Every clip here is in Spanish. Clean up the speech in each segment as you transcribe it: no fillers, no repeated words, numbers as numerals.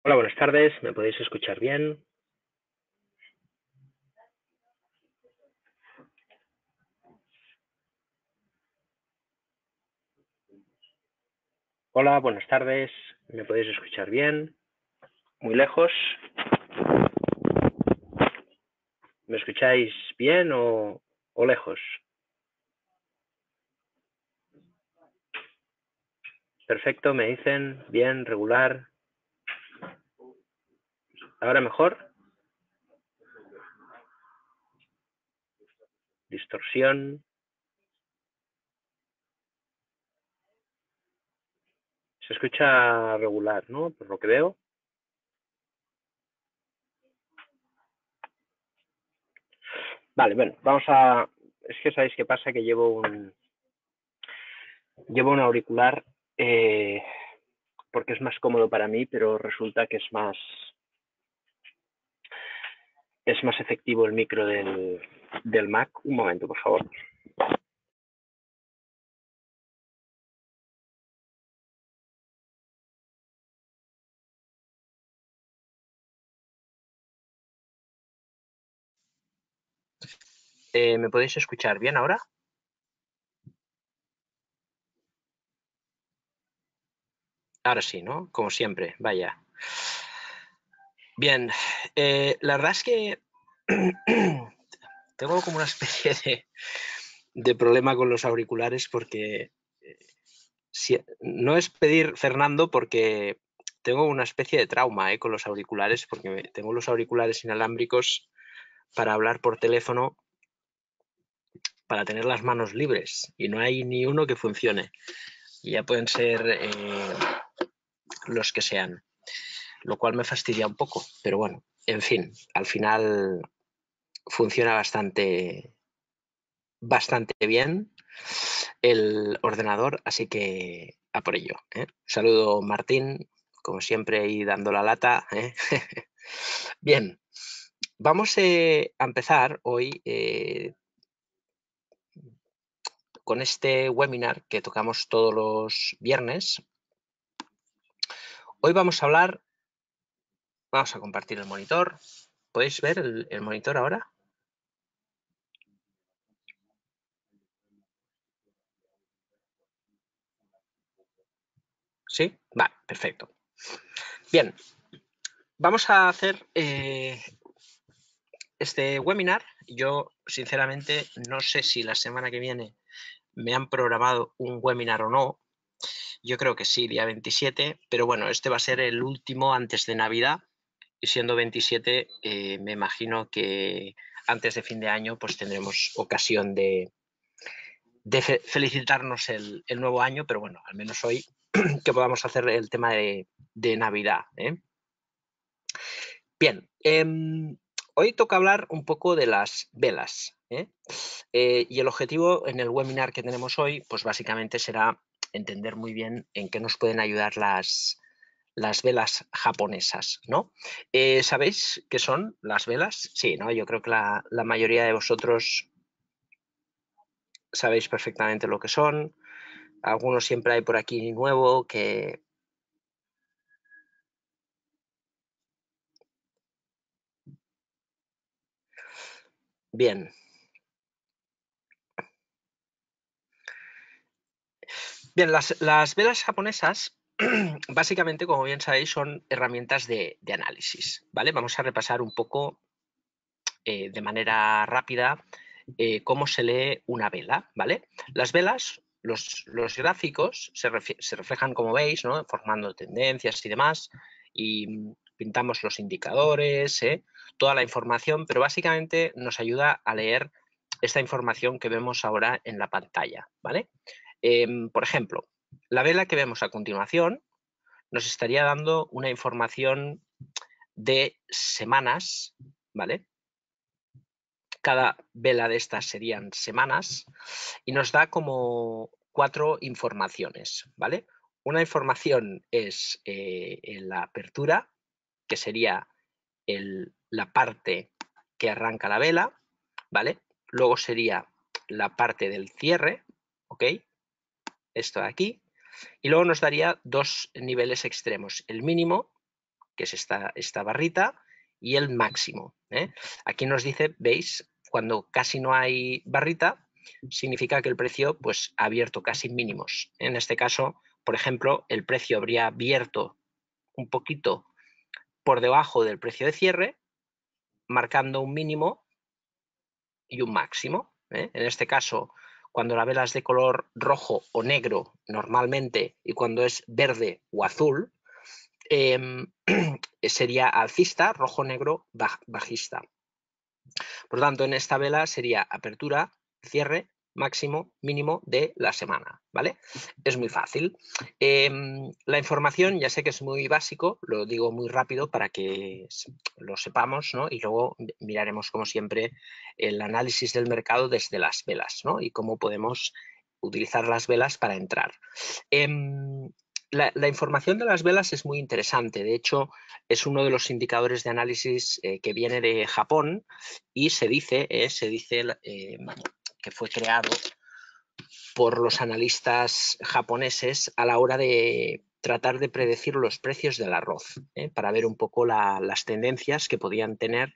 Hola, buenas tardes. ¿Me podéis escuchar bien? Hola, buenas tardes. ¿Me podéis escuchar bien? ¿Muy lejos? ¿Me escucháis bien o lejos? Perfecto, me dicen bien, regular. ¿Ahora mejor? Distorsión. Se escucha regular, ¿no? Por lo que veo. Vale, bueno, vamos a... Es que sabéis qué pasa, que llevo un auricular porque es más cómodo para mí, pero resulta que es más efectivo el micro del Mac. Un momento, por favor. ¿Me podéis escuchar bien ahora? Ahora sí, ¿no? Como siempre, vaya. Bien, la verdad es que tengo como una especie de problema con los auriculares porque no es pedir Fernando, porque tengo una especie de trauma con los auriculares, porque tengo los auriculares inalámbricos para hablar por teléfono, para tener las manos libres, y no hay ni uno que funcione. Y ya pueden ser los que sean, lo cual me fastidia un poco, pero bueno, en fin, al final funciona bastante bien el ordenador, así que a por ello. Saludo, Martín, como siempre, ahí dando la lata. Bien, vamos a empezar hoy con este webinar que tocamos todos los viernes. Hoy vamos a hablar, vamos a compartir el monitor. ¿Podéis ver el monitor ahora? ¿Sí? Vale, perfecto. Bien, vamos a hacer este webinar. Yo, sinceramente, no sé si la semana que viene me han programado un webinar o no. Yo creo que sí, día 27, pero bueno, este va a ser el último antes de Navidad, y siendo 27, me imagino que antes de fin de año pues tendremos ocasión de felicitarnos el nuevo año, pero bueno, al menos hoy que podamos hacer el tema de Navidad. Bien, hoy toca hablar un poco de las velas. Y el objetivo en el webinar que tenemos hoy, pues básicamente será entender muy bien en qué nos pueden ayudar las velas japonesas, ¿no? ¿Sabéis qué son las velas? Sí, ¿no? Yo creo que la mayoría de vosotros sabéis perfectamente lo que son. Algunos siempre hay por aquí nuevo que... Bien. Bien, las velas japonesas, básicamente, como bien sabéis, son herramientas de análisis, ¿vale? Vamos a repasar un poco de manera rápida cómo se lee una vela, ¿vale? Las velas, los gráficos se reflejan, como veis, ¿no? Formando tendencias y demás, y pintamos los indicadores, toda la información, pero básicamente nos ayuda a leer esta información que vemos ahora en la pantalla, ¿vale? Por ejemplo, la vela que vemos a continuación nos estaría dando una información de semanas, ¿vale? Cada vela de estas serían semanas y nos da como 4 informaciones, ¿vale? Una información es la apertura, que sería la parte que arranca la vela, ¿vale? Luego sería la parte del cierre, ¿ok? Esto de aquí. Y luego nos daría dos niveles extremos, el mínimo que es esta barrita, y el máximo. Aquí nos dice, veis, cuando casi no hay barrita, significa que el precio pues, ha abierto casi mínimos. En este caso, por ejemplo, el precio habría abierto un poquito por debajo del precio de cierre, marcando un mínimo y un máximo. En este caso, cuando la vela es de color rojo o negro normalmente y cuando es verde o azul, sería alcista, rojo, negro, bajista. Por lo tanto, en esta vela sería apertura, cierre, máximo, mínimo de la semana, ¿vale? Es muy fácil. La información, ya sé que es muy básico, lo digo muy rápido para que lo sepamos, ¿no? Y luego miraremos, como siempre, el análisis del mercado desde las velas, ¿no? Y cómo podemos utilizar las velas para entrar. La información de las velas es muy interesante. De hecho, es uno de los indicadores de análisis que viene de Japón y se dice que fue creado por los analistas japoneses a la hora de tratar de predecir los precios del arroz, para ver un poco las tendencias que podían tener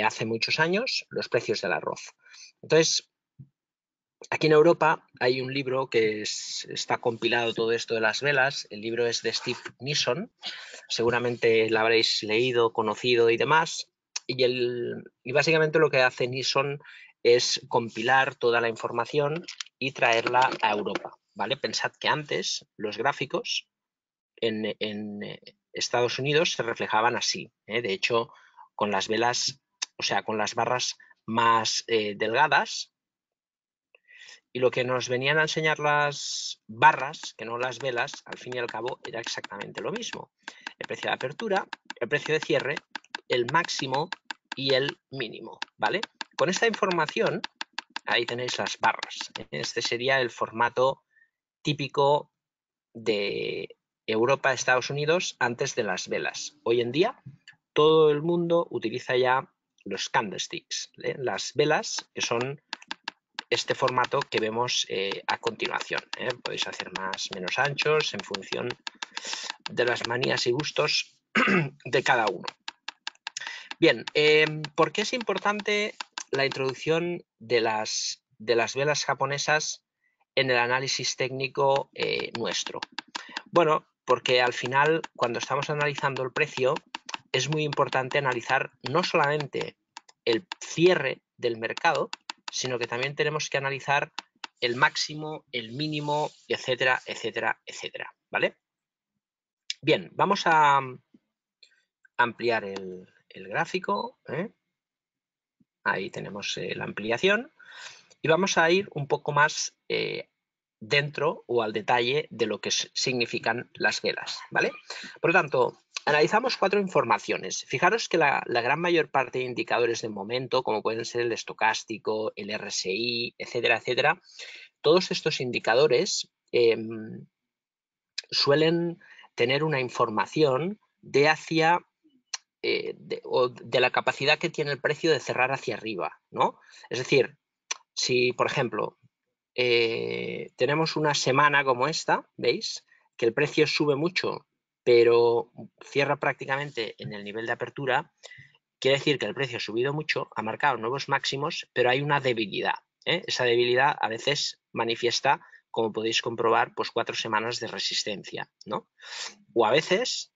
hace muchos años los precios del arroz. Entonces, aquí en Europa hay un libro que está compilado todo esto de las velas. El libro es de Steve Nissen. Seguramente lo habréis leído, conocido y demás. Y básicamente lo que hace Nissen es compilar toda la información y traerla a Europa, ¿vale? Pensad que antes los gráficos en Estados Unidos se reflejaban así. De hecho, con las velas, o sea, con las barras más delgadas, y lo que nos venían a enseñar las barras, que no las velas, al fin y al cabo era exactamente lo mismo. El precio de apertura, el precio de cierre, el máximo y el mínimo, ¿vale? Con esta información, ahí tenéis las barras. Este sería el formato típico de Europa, Estados Unidos, antes de las velas. Hoy en día, todo el mundo utiliza ya los candlesticks, las velas, que son este formato que vemos a continuación. Podéis hacer más, menos anchos en función de las manías y gustos de cada uno. Bien, ¿por qué es importante la introducción de las velas japonesas en el análisis técnico nuestro? Bueno, porque al final, cuando estamos analizando el precio, es muy importante analizar no solamente el cierre del mercado, sino que también tenemos que analizar el máximo, el mínimo, etcétera, etcétera, etcétera, ¿vale? Bien, vamos a ampliar el gráfico. Ahí tenemos la ampliación y vamos a ir un poco más dentro o al detalle de lo que significan las velas, ¿vale? Por lo tanto, analizamos 4 informaciones. Fijaros que la gran mayor parte de indicadores de momento, como pueden ser el estocástico, el RSI, etcétera, etcétera, todos estos indicadores suelen tener una información de la capacidad que tiene el precio de cerrar hacia arriba, ¿no? Es decir, si, por ejemplo, tenemos una semana como esta, ¿veis? Que el precio sube mucho, pero cierra prácticamente en el nivel de apertura, quiere decir que el precio ha subido mucho, ha marcado nuevos máximos, pero hay una debilidad. Esa debilidad a veces manifiesta, como podéis comprobar, pues 4 semanas de resistencia, ¿no? O a veces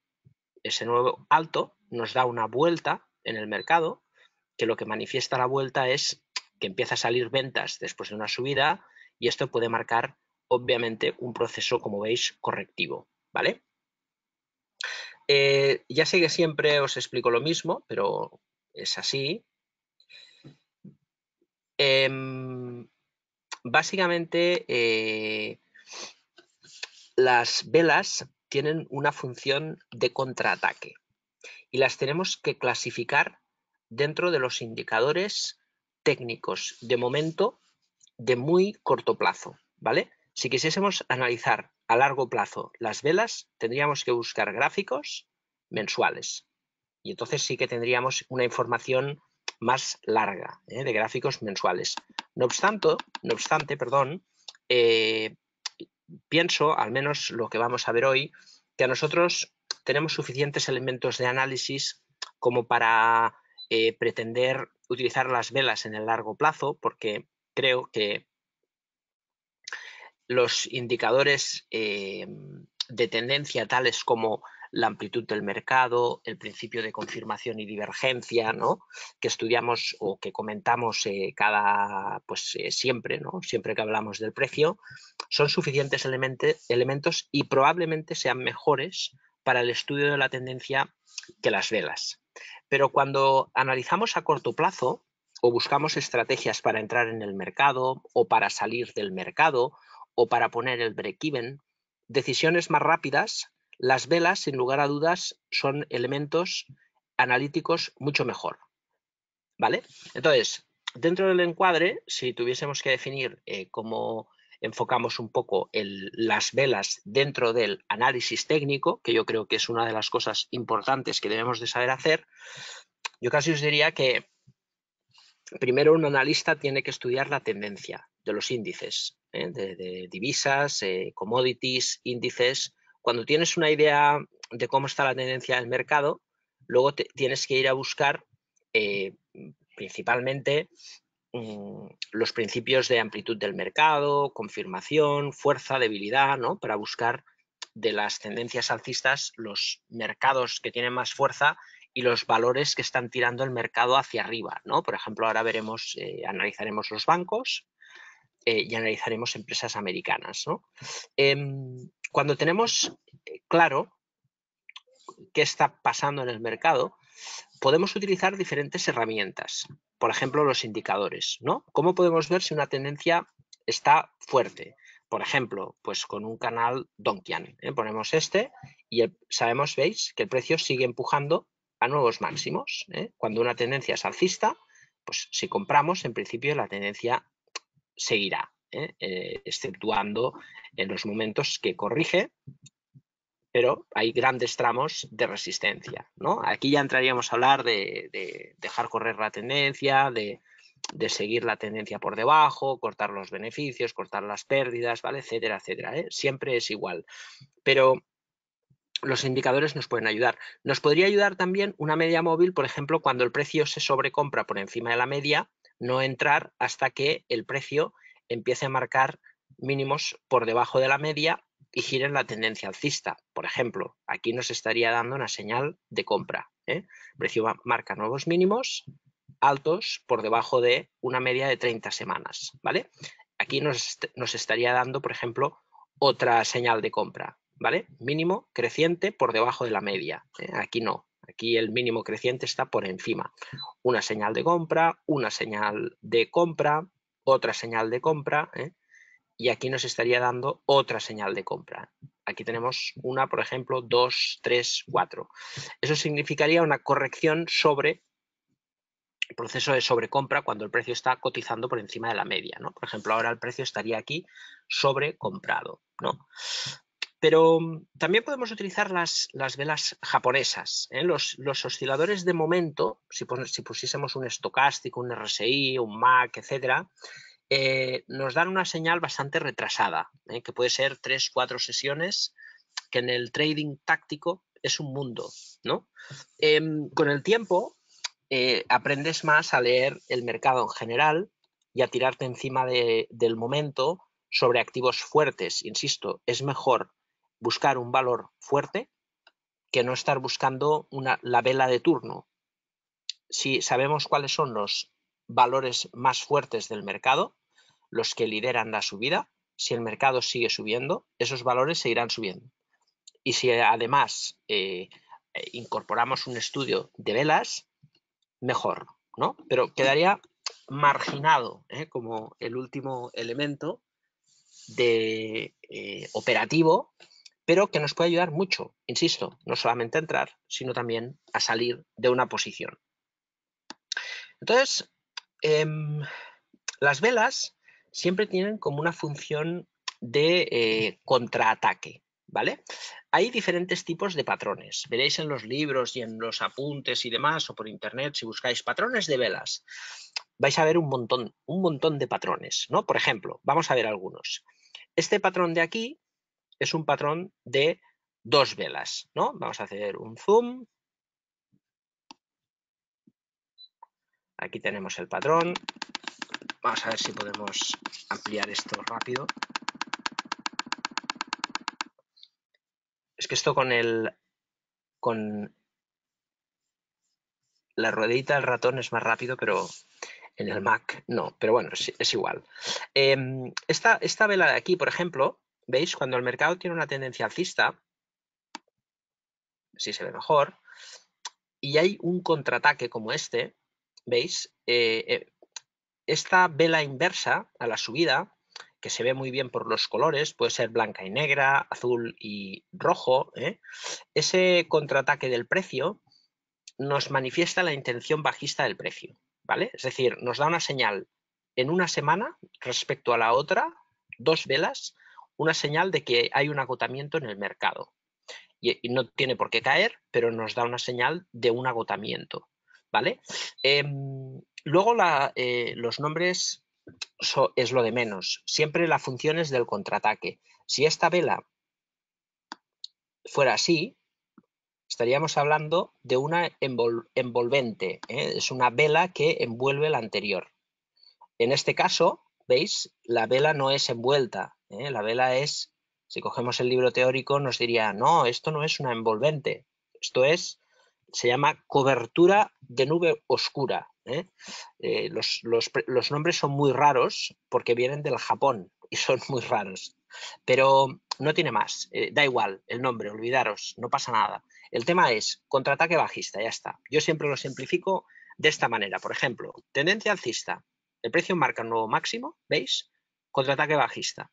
ese nuevo alto nos da una vuelta en el mercado, que lo que manifiesta la vuelta es que empieza a salir ventas después de una subida y esto puede marcar, obviamente, un proceso, como veis, correctivo, ¿vale? Ya sé que siempre os explico lo mismo, pero es así. Básicamente, las velas tienen una función de contraataque y las tenemos que clasificar dentro de los indicadores técnicos de momento de muy corto plazo, ¿vale? Si quisiésemos analizar a largo plazo las velas, tendríamos que buscar gráficos mensuales y entonces sí que tendríamos una información más larga, de gráficos mensuales. No obstante, pienso, al menos lo que vamos a ver hoy, que a nosotros tenemos suficientes elementos de análisis como para pretender utilizar las velas en el largo plazo, porque creo que los indicadores de tendencia tales como la amplitud del mercado, el principio de confirmación y divergencia, ¿no?, que estudiamos o que comentamos siempre, ¿no?, siempre que hablamos del precio, son suficientes elementos y probablemente sean mejores para el estudio de la tendencia que las velas. Pero cuando analizamos a corto plazo o buscamos estrategias para entrar en el mercado o para salir del mercado o para poner el break-even, decisiones más rápidas, las velas, sin lugar a dudas, son elementos analíticos mucho mejor, ¿vale? Entonces, dentro del encuadre, si tuviésemos que definir cómo enfocamos un poco las velas dentro del análisis técnico, que yo creo que es una de las cosas importantes que debemos de saber hacer, yo casi os diría que primero un analista tiene que estudiar la tendencia de los índices, de divisas, commodities, índices. Cuando tienes una idea de cómo está la tendencia del mercado, luego tienes que ir a buscar principalmente los principios de amplitud del mercado, confirmación, fuerza, debilidad, ¿no?, para buscar de las tendencias alcistas los mercados que tienen más fuerza y los valores que están tirando el mercado hacia arriba, ¿no? Por ejemplo, ahora veremos, analizaremos los bancos y analizaremos empresas americanas, ¿no? Cuando tenemos claro qué está pasando en el mercado, podemos utilizar diferentes herramientas. Por ejemplo, los indicadores, ¿no? ¿Cómo podemos ver si una tendencia está fuerte? Por ejemplo, pues con un canal Donchian, ponemos y sabemos, veis, que el precio sigue empujando a nuevos máximos. Cuando una tendencia es alcista, pues si compramos, en principio la tendencia seguirá, exceptuando en los momentos que corrige, pero hay grandes tramos de resistencia, ¿no? Aquí ya entraríamos a hablar de dejar correr la tendencia, de seguir la tendencia por debajo, cortar los beneficios, cortar las pérdidas, ¿vale?, etcétera, etcétera. Siempre es igual. Pero los indicadores nos pueden ayudar. Nos podría ayudar también una media móvil, por ejemplo, cuando el precio se sobrecompra por encima de la media, no entrar hasta que el precio empiece a marcar mínimos por debajo de la media y giren la tendencia alcista. Por ejemplo, aquí nos estaría dando una señal de compra. El precio marca nuevos mínimos altos por debajo de una media de 30 semanas, ¿vale? Aquí nos estaría dando, por ejemplo, otra señal de compra, ¿vale? Mínimo creciente por debajo de la media. Aquí no. Aquí el mínimo creciente está por encima. Una señal de compra, una señal de compra, otra señal de compra, y aquí nos estaría dando otra señal de compra. Aquí tenemos una, por ejemplo, 2, 3, 4. Eso significaría una corrección sobre el proceso de sobrecompra cuando el precio está cotizando por encima de la media, ¿no? Por ejemplo, ahora el precio estaría aquí sobrecomprado, ¿no? Pero también podemos utilizar las velas japonesas, ¿eh? Los osciladores de momento, si pusiésemos un estocástico, un RSI, un MAC, etcétera, nos dan una señal bastante retrasada, que puede ser 3, 4 sesiones, que en el trading táctico es un mundo, ¿no? Con el tiempo aprendes más a leer el mercado en general y a tirarte encima del momento sobre activos fuertes. Insisto, es mejor buscar un valor fuerte que no estar buscando la vela de turno. Si sabemos cuáles son los valores más fuertes del mercado, los que lideran la subida, si el mercado sigue subiendo, esos valores seguirán subiendo. Y si además incorporamos un estudio de velas, mejor, ¿no? Pero quedaría marginado como el último elemento de operativo, pero que nos puede ayudar mucho, insisto, no solamente a entrar, sino también a salir de una posición. Entonces, las velas siempre tienen como una función de contraataque, ¿vale? Hay diferentes tipos de patrones. Veréis en los libros y en los apuntes y demás, o por internet, si buscáis patrones de velas, vais a ver un montón de patrones, ¿no? Por ejemplo, vamos a ver algunos. Este patrón de aquí es un patrón de 2 velas, ¿no? Vamos a hacer un zoom. Aquí tenemos el patrón. Vamos a ver si podemos ampliar esto rápido. Es que esto con la ruedita del ratón es más rápido, pero en el Mac no. Pero bueno, es igual. Esta vela de aquí, por ejemplo, ¿veis? Cuando el mercado tiene una tendencia alcista, si se ve mejor, y hay un contraataque como este, ¿veis? Esta vela inversa a la subida, que se ve muy bien por los colores, puede ser blanca y negra, azul y rojo, ese contraataque del precio nos manifiesta la intención bajista del precio, ¿vale? Es decir, nos da una señal en una semana respecto a la otra, 2 velas, una señal de que hay un agotamiento en el mercado. Y no tiene por qué caer, pero nos da una señal de un agotamiento, ¿vale? Luego los nombres es lo de menos. Siempre la función es del contraataque. Si esta vela fuera así, estaríamos hablando de una envolvente. Es una vela que envuelve la anterior. En este caso, ¿veis? La vela no es envuelta. La vela es, si cogemos el libro teórico, nos diría, no, esto no es una envolvente. Esto se llama cobertura de nube oscura. Los nombres son muy raros porque vienen del Japón y son muy raros. Pero no tiene más. Da igual el nombre, olvidaros, no pasa nada. El tema es contraataque bajista, ya está. Yo siempre lo simplifico de esta manera. Por ejemplo, tendencia alcista. El precio marca un nuevo máximo, ¿veis? Contraataque bajista.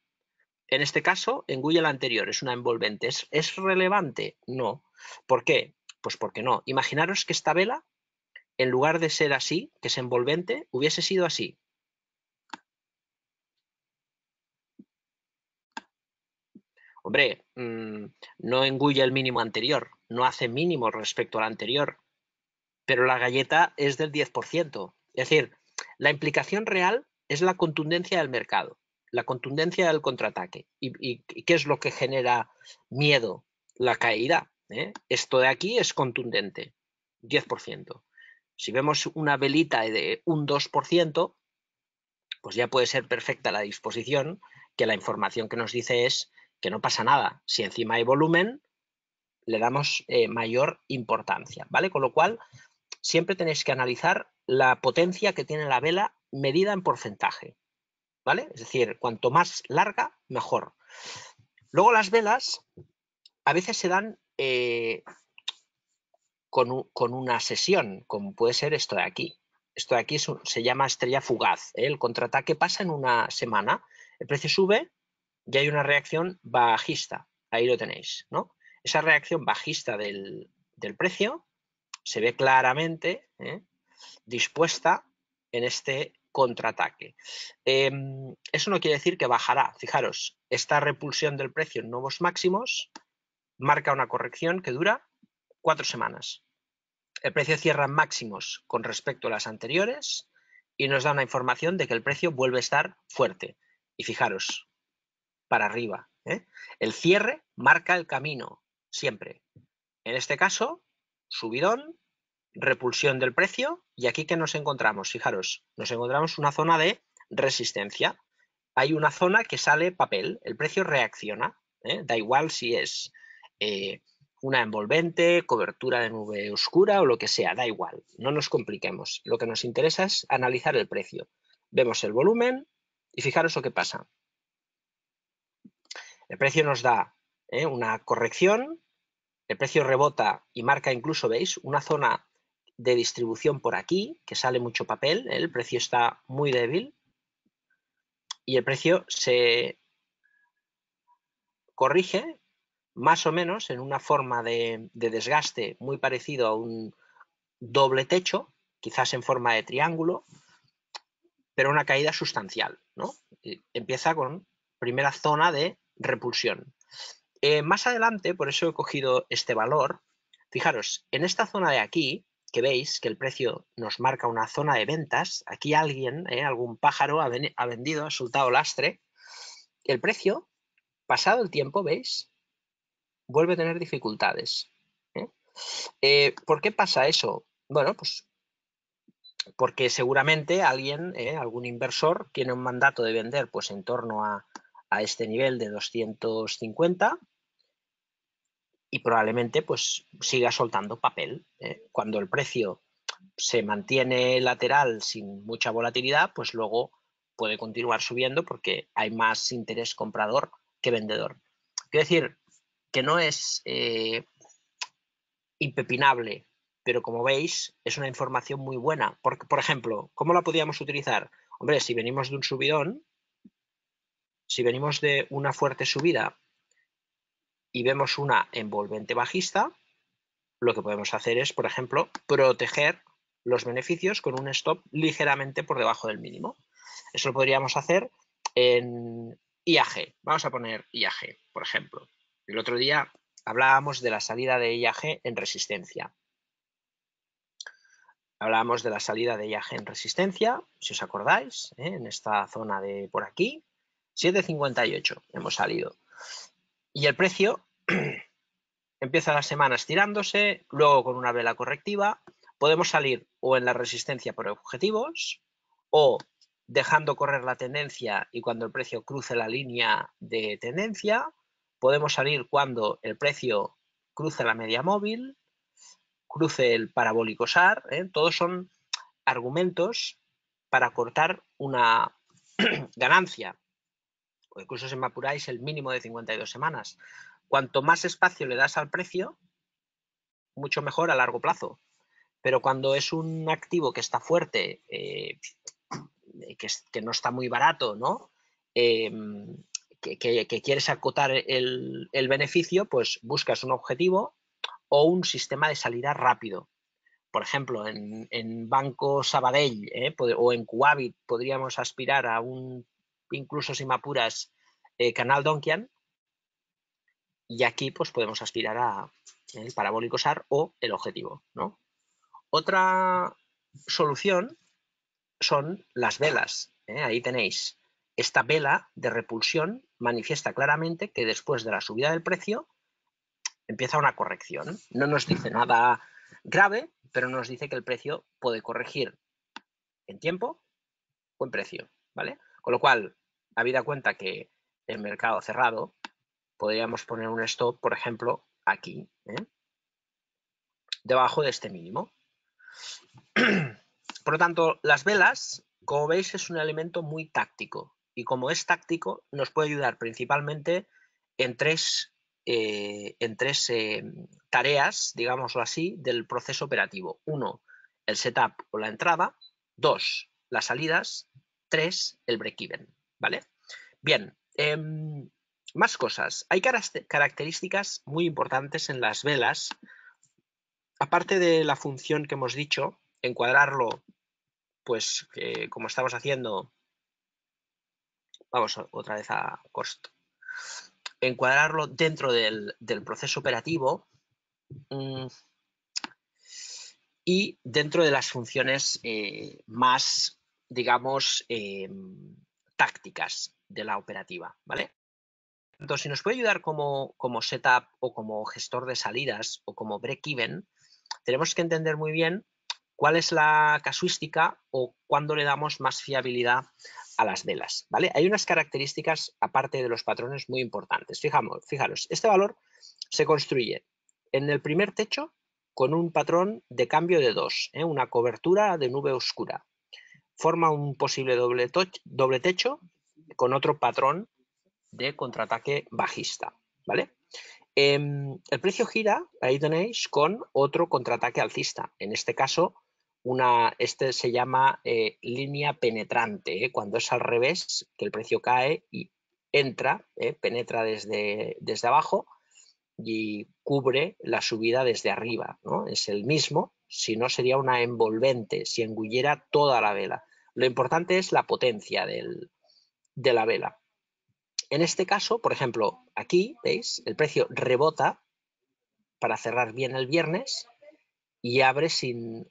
En este caso, engulle el anterior, es una envolvente. ¿Es relevante? No. ¿Por qué? Pues porque no. Imaginaros que esta vela, en lugar de ser así, que es envolvente, hubiese sido así. Hombre, no engulle el mínimo anterior, no hace mínimo respecto al anterior, pero la galleta es del 10%. Es decir, la implicación real es la contundencia del mercado, la contundencia del contraataque. ¿Y qué es lo que genera miedo? La caída. Esto de aquí es contundente, 10%. Si vemos una velita de un 2%, pues ya puede ser perfecta la disposición, que la información que nos dice es que no pasa nada. Si encima hay volumen, le damos mayor importancia, ¿vale? Con lo cual, siempre tenéis que analizar la potencia que tiene la vela medida en porcentaje, ¿vale? Es decir, cuanto más larga, mejor. Luego las velas a veces se dan con una sesión, como puede ser esto de aquí. Esto de aquí se llama estrella fugaz. El contraataque pasa en una semana, el precio sube y hay una reacción bajista. Ahí lo tenéis, ¿no? Esa reacción bajista del precio se ve claramente dispuesta en este contraataque. Eso no quiere decir que bajará. Fijaros, esta repulsión del precio en nuevos máximos marca una corrección que dura 4 semanas. El precio cierra en máximos con respecto a las anteriores y nos da una información de que el precio vuelve a estar fuerte. Y fijaros, para arriba. El cierre marca el camino, siempre. En este caso, subidón, repulsión del precio, y aquí ¿qué nos encontramos? Fijaros, nos encontramos una zona de resistencia. Hay una zona que sale papel, el precio reacciona, da igual si es una envolvente, cobertura de nube oscura o lo que sea, da igual, no nos compliquemos. Lo que nos interesa es analizar el precio. Vemos el volumen y fijaros lo que pasa. El precio nos da una corrección, el precio rebota y marca incluso, ¿veis? Una zona de distribución por aquí, que sale mucho papel, el precio está muy débil y el precio se corrige más o menos en una forma de desgaste muy parecido a un doble techo, quizás en forma de triángulo, pero una caída sustancial, ¿no? Empieza con primera zona de repulsión. Más adelante, por eso he cogido este valor, fijaros, en esta zona de aquí, que veis que el precio nos marca una zona de ventas, aquí alguien, algún pájaro ha vendido, ha soltado lastre, el precio, pasado el tiempo, ¿veis? vuelve a tener dificultades. ¿Por qué pasa eso? Bueno, pues porque seguramente alguien, algún inversor, tiene un mandato de vender pues en torno a este nivel de 250 y probablemente pues siga soltando papel. Cuando el precio se mantiene lateral sin mucha volatilidad, pues luego puede continuar subiendo porque hay más interés comprador que vendedor. Quiero decir que no es impepinable, pero como veis es una información muy buena. Por ejemplo, ¿cómo la podríamos utilizar? Hombre, si venimos de un subidón, si venimos de una fuerte subida y vemos una envolvente bajista, lo que podemos hacer es, por ejemplo, proteger los beneficios con un stop ligeramente por debajo del mínimo. Eso lo podríamos hacer en IAG. Vamos a poner IAG, por ejemplo. El otro día hablábamos de la salida de IAG en resistencia. Hablábamos de la salida de IAG en resistencia, si os acordáis, en esta zona de por aquí, 7,58 hemos salido. Y el precio empieza la semana estirándose, luego con una vela correctiva, podemos salir o en la resistencia por objetivos o dejando correr la tendencia y cuando el precio cruce la línea de tendencia, podemos salir cuando el precio cruce la media móvil, cruce el parabólico SAR, todos son argumentos para cortar una ganancia, o incluso si me apuráis el mínimo de 52 semanas. Cuanto más espacio le das al precio, mucho mejor a largo plazo. Pero cuando es un activo que está fuerte, que no está muy barato, ¿no? Que quieres acotar el beneficio, pues buscas un objetivo o un sistema de salida rápido. Por ejemplo, en Banco Sabadell o en Kuwait podríamos aspirar a un, incluso si me apuras, canal Donkian, y aquí pues podemos aspirar a el parabólico SAR o el objetivo, ¿no? Otra solución son las velas. Ahí tenéis. Esta vela de repulsión manifiesta claramente que después de la subida del precio empieza una corrección. No nos dice nada grave, pero nos dice que el precio puede corregir en tiempo o en precio, ¿vale? Con lo cual, habida cuenta que el mercado cerrado, podríamos poner un stop, por ejemplo, aquí, debajo de este mínimo. Por lo tanto, las velas, como veis, es un elemento muy táctico y como es táctico, nos puede ayudar principalmente en tres tareas, digámoslo así, del proceso operativo. 1, el setup o la entrada. 2, las salidas. 3, el break-even, ¿vale? Bien, más cosas. Hay características muy importantes en las velas, aparte de la función que hemos dicho, encuadrarlo pues como estamos haciendo, vamos otra vez a cost, encuadrarlo dentro del proceso operativo y dentro de las funciones más, digamos, tácticas de la operativa, ¿vale? Entonces, si nos puede ayudar como setup o como gestor de salidas o como break-even, tenemos que entender muy bien cuál es la casuística o cuándo le damos más fiabilidad a las velas, ¿vale? Hay unas características, aparte de los patrones, muy importantes. Fijaros, este valor se construye en el primer techo con un patrón de cambio de 2, una cobertura de nube oscura. Forma un posible doble techo con otro patrón de contraataque bajista, ¿vale? El precio gira, ahí tenéis, con otro contraataque alcista. En este caso, este se llama línea penetrante, cuando es al revés, que el precio cae y entra, penetra desde abajo y cubre la subida desde arriba, ¿no? Es el mismo, si no sería una envolvente, si engullera toda la vela. Lo importante es la potencia de la vela. En este caso, por ejemplo, aquí, ¿veis? El precio rebota para cerrar bien el viernes y abre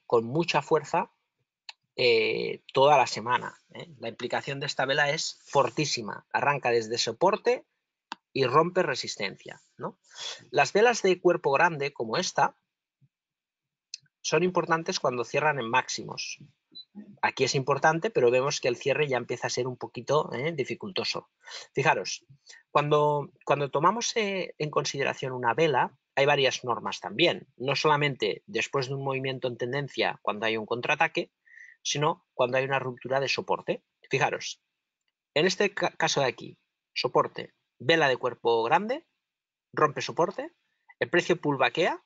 con mucha fuerza toda la semana. La implicación de esta vela es fortísima. Arranca desde soporte y rompe resistencia, ¿no? Las velas de cuerpo grande, como esta, son importantes cuando cierran en máximos. Aquí es importante, pero vemos que el cierre ya empieza a ser un poquito dificultoso. Fijaros, cuando tomamos en consideración una vela, hay varias normas también. No solamente después de un movimiento en tendencia cuando hay un contraataque, sino cuando hay una ruptura de soporte. Fijaros, en este caso de aquí, soporte, vela de cuerpo grande, rompe soporte, el precio pullbackea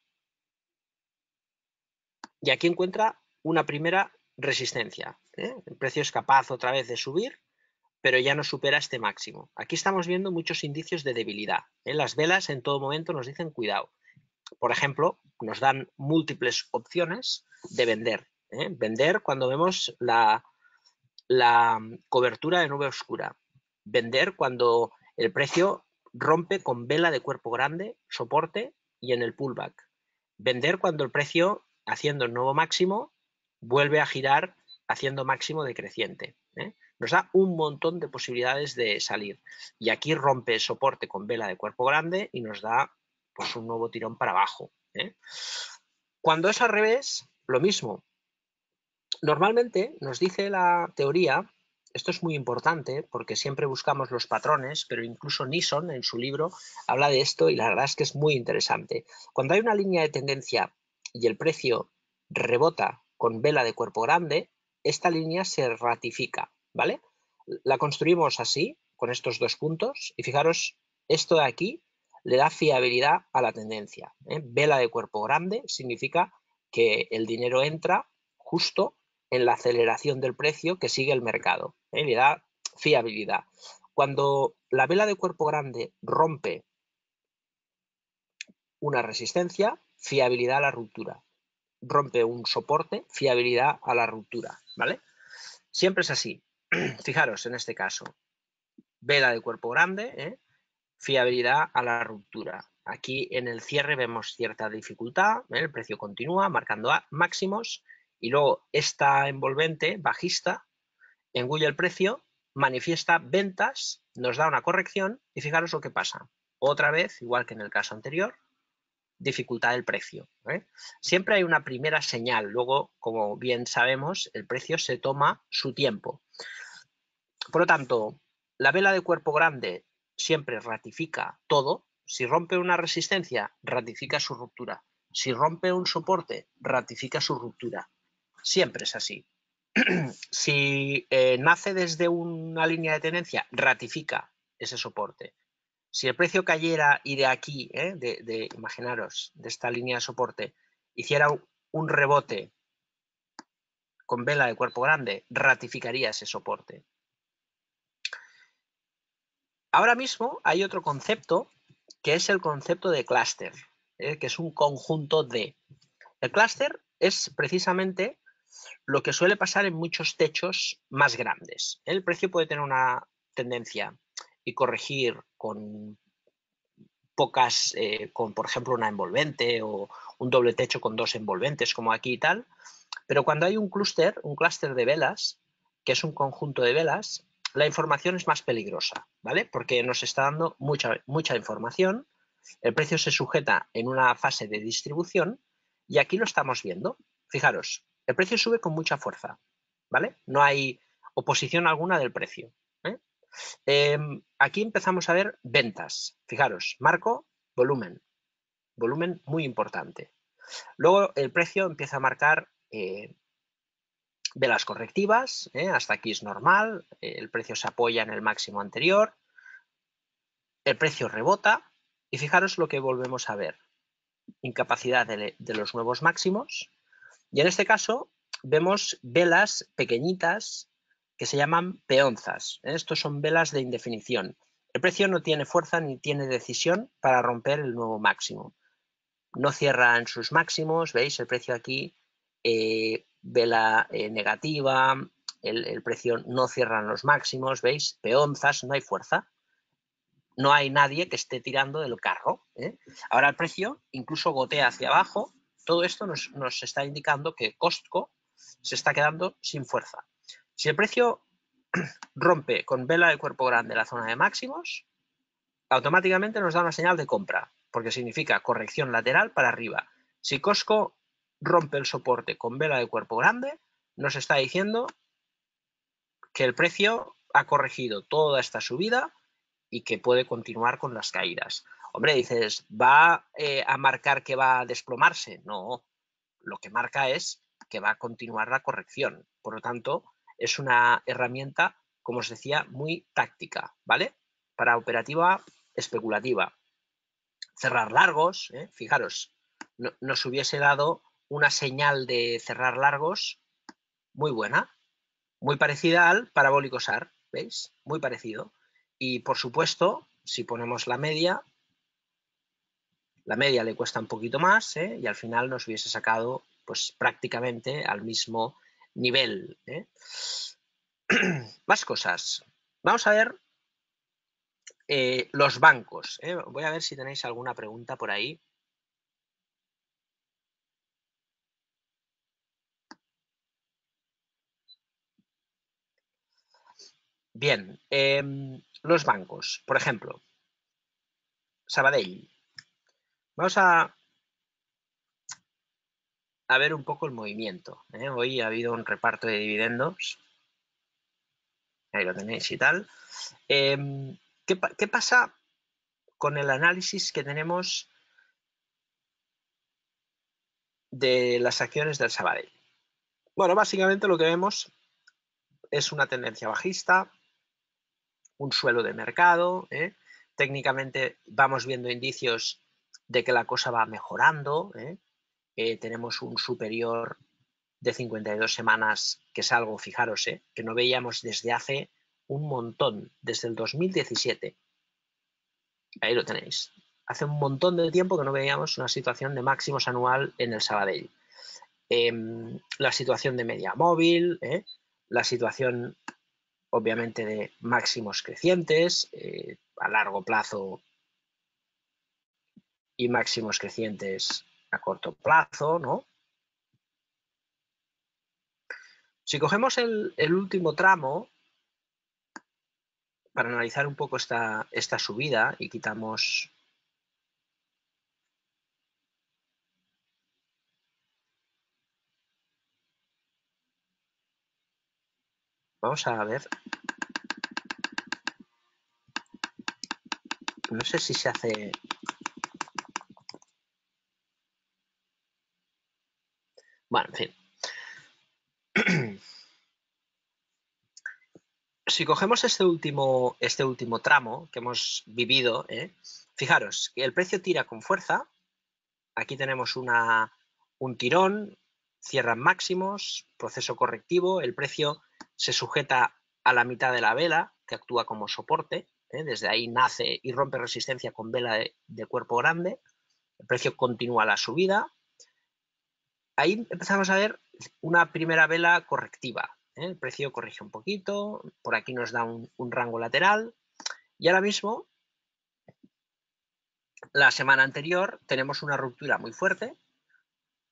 y aquí encuentra una primera resistencia. El precio es capaz otra vez de subir, pero ya no supera este máximo. Aquí estamos viendo muchos indicios de debilidad. Las velas en todo momento nos dicen cuidado. Por ejemplo, nos dan múltiples opciones de vender. Vender cuando vemos la cobertura de nube oscura. Vender cuando el precio rompe con vela de cuerpo grande, soporte y en el pullback. Vender cuando el precio, haciendo el nuevo máximo, vuelve a girar haciendo máximo decreciente. Nos da un montón de posibilidades de salir. Y aquí rompe soporte con vela de cuerpo grande y nos da pues, un nuevo tirón para abajo. Cuando es al revés, lo mismo. Normalmente nos dice la teoría, esto es muy importante porque siempre buscamos los patrones, pero incluso Nisson en su libro habla de esto y la verdad es que es muy interesante. Cuando hay una línea de tendencia y el precio rebota con vela de cuerpo grande, esta línea se ratifica, ¿vale? La construimos así, con estos dos puntos, y fijaros, esto de aquí le da fiabilidad a la tendencia. Vela de cuerpo grande significa que el dinero entra justo en la aceleración del precio que sigue el mercado. Le da fiabilidad. Cuando la vela de cuerpo grande rompe una resistencia, fiabilidad a la ruptura. Rompe un soporte, fiabilidad a la ruptura, ¿vale? Siempre es así. Fijaros en este caso. Vela de cuerpo grande, fiabilidad a la ruptura. Aquí en el cierre vemos cierta dificultad, el precio continúa marcando máximos y luego esta envolvente bajista engulle el precio, manifiesta ventas, nos da una corrección y fijaros lo que pasa. Otra vez, igual que en el caso anterior, dificultad del precio. Siempre hay una primera señal, luego, como bien sabemos, el precio se toma su tiempo. Por lo tanto, la vela de cuerpo grande siempre ratifica todo. Si rompe una resistencia, ratifica su ruptura. Si rompe un soporte, ratifica su ruptura. Siempre es así. Si nace desde una línea de tendencia, ratifica ese soporte. Si el precio cayera y de aquí, imaginaros, de esta línea de soporte, hiciera un rebote con vela de cuerpo grande, ratificaría ese soporte. Ahora mismo hay otro concepto que es el concepto de clúster, que es un conjunto de. El clúster es precisamente lo que suele pasar en muchos techos más grandes. El precio puede tener una tendencia y corregir con pocas, con por ejemplo una envolvente o un doble techo con dos envolventes como aquí y tal, pero cuando hay un clúster de velas, que es un conjunto de velas, la información es más peligrosa, ¿vale? Porque nos está dando mucha información, el precio se sujeta en una fase de distribución y aquí lo estamos viendo. Fijaros, el precio sube con mucha fuerza, ¿vale? No hay oposición alguna del precio. Aquí empezamos a ver ventas. Fijaros, marco, volumen. Volumen muy importante. Luego el precio empieza a marcar velas correctivas, hasta aquí es normal, el precio se apoya en el máximo anterior, el precio rebota y fijaros lo que volvemos a ver. Incapacidad de los nuevos máximos y en este caso vemos velas pequeñitas que se llaman peonzas. Estos son velas de indefinición. El precio no tiene fuerza ni tiene decisión para romper el nuevo máximo. No cierra en sus máximos, ¿veis? El precio aquí, vela negativa, el precio no cierra en los máximos, ¿veis? Peonzas, no hay fuerza. No hay nadie que esté tirando del carro. Ahora el precio incluso gotea hacia abajo. Todo esto nos está indicando que Costco se está quedando sin fuerza. Si el precio rompe con vela de cuerpo grande la zona de máximos, automáticamente nos da una señal de compra, porque significa corrección lateral para arriba. Si Costco rompe el soporte con vela de cuerpo grande, nos está diciendo que el precio ha corregido toda esta subida y que puede continuar con las caídas. Hombre, dices, ¿va a marcar que va a desplomarse? No, lo que marca es que va a continuar la corrección. Por lo tanto, es una herramienta, como os decía, muy táctica, ¿vale? Para operativa especulativa. Cerrar largos, fijaros, nos hubiese dado una señal de cerrar largos muy buena, muy parecida al parabólico SAR, ¿veis? Muy parecido. Y por supuesto, si ponemos la media le cuesta un poquito más, y al final nos hubiese sacado pues prácticamente al mismo nivel. Más cosas. Vamos a ver los bancos. Voy a ver si tenéis alguna pregunta por ahí. Bien, los bancos, por ejemplo, Sabadell. Vamos a ver un poco el movimiento. Hoy ha habido un reparto de dividendos. Ahí lo tenéis y tal. ¿Qué pasa con el análisis que tenemos de las acciones del Sabadell? Bueno, básicamente lo que vemos es una tendencia bajista, un suelo de mercado. Técnicamente vamos viendo indicios de que la cosa va mejorando. Tenemos un superior de 52 semanas, que es algo, fijaros, que no veíamos desde hace un montón, desde el 2017. Ahí lo tenéis. Hace un montón de tiempo que no veíamos una situación de máximos anual en el Sabadell. La situación de media móvil, la situación obviamente de máximos crecientes a largo plazo y máximos crecientes a corto plazo, ¿no? Si cogemos el último tramo para analizar un poco esta subida y quitamos vamos a ver, no sé si se hace, bueno, en fin. Si cogemos este último tramo que hemos vivido, fijaros que el precio tira con fuerza. Aquí tenemos un tirón, cierran máximos, proceso correctivo, el precio se sujeta a la mitad de la vela, que actúa como soporte, desde ahí nace y rompe resistencia con vela de cuerpo grande, el precio continúa la subida. Ahí empezamos a ver una primera vela correctiva, el precio corrige un poquito, por aquí nos da un rango lateral y ahora mismo, la semana anterior, tenemos una ruptura muy fuerte,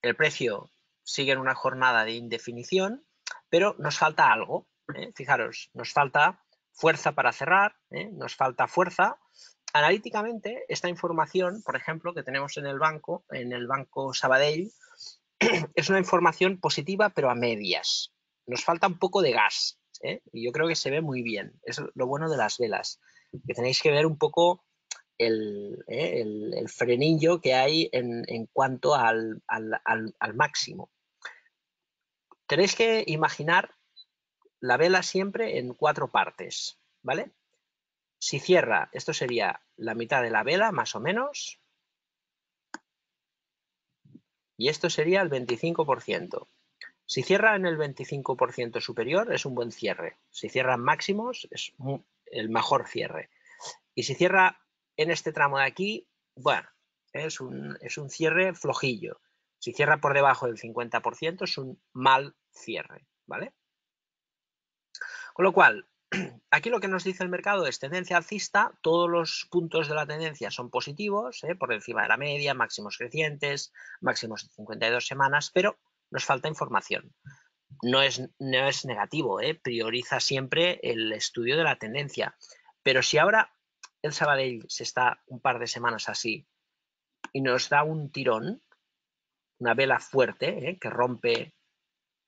el precio sigue en una jornada de indefinición, pero nos falta algo. Fijaros, nos falta fuerza para cerrar, nos falta fuerza. Analíticamente, esta información, por ejemplo, que tenemos en el banco Sabadell, es una información positiva, pero a medias. Nos falta un poco de gas, y yo creo que se ve muy bien. Es lo bueno de las velas, que tenéis que ver un poco el frenillo que hay en cuanto al máximo. Tenéis que imaginar la vela siempre en 4 partes, ¿vale? Si cierra, esto sería la mitad de la vela, más o menos, y esto sería el 25%. Si cierra en el 25% superior, es un buen cierre. Si cierra en máximos, es el mejor cierre. Y si cierra en este tramo de aquí, bueno, es un cierre flojillo. Si cierra por debajo del 50%, es un mal cierre, ¿vale? Con lo cual, aquí lo que nos dice el mercado es tendencia alcista, todos los puntos de la tendencia son positivos, por encima de la media, máximos crecientes, máximos de 52 semanas, pero nos falta información. No es negativo, prioriza siempre el estudio de la tendencia. Pero si ahora el Sabadell se está un par de semanas así y nos da un tirón, una vela fuerte, que rompe,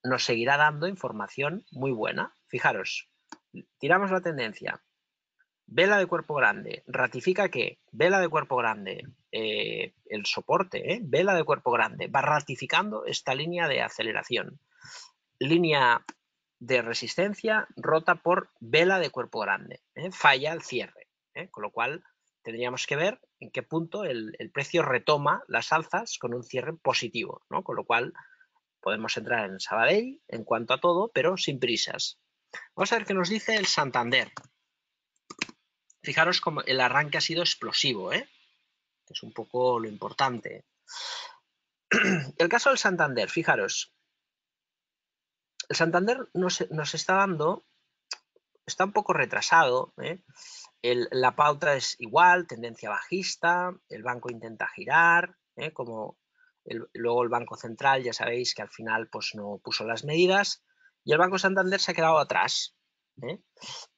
nos seguirá dando información muy buena. Fijaros, tiramos la tendencia, vela de cuerpo grande, ratifica que vela de cuerpo grande, el soporte, vela de cuerpo grande, va ratificando esta línea de aceleración. Línea de resistencia rota por vela de cuerpo grande, falla el cierre, con lo cual tendríamos que ver en qué punto el precio retoma las alzas con un cierre positivo, ¿no? Con lo cual podemos entrar en Sabadell en cuanto a todo, pero sin prisas. Vamos a ver qué nos dice el Santander. Fijaros cómo el arranque ha sido explosivo, que es un poco lo importante. El caso del Santander, fijaros, el Santander nos está dando, está un poco retrasado, la pauta es igual, tendencia bajista, el banco intenta girar, como luego el Banco Central, ya sabéis que al final pues, no puso las medidas, y el Banco Santander se ha quedado atrás.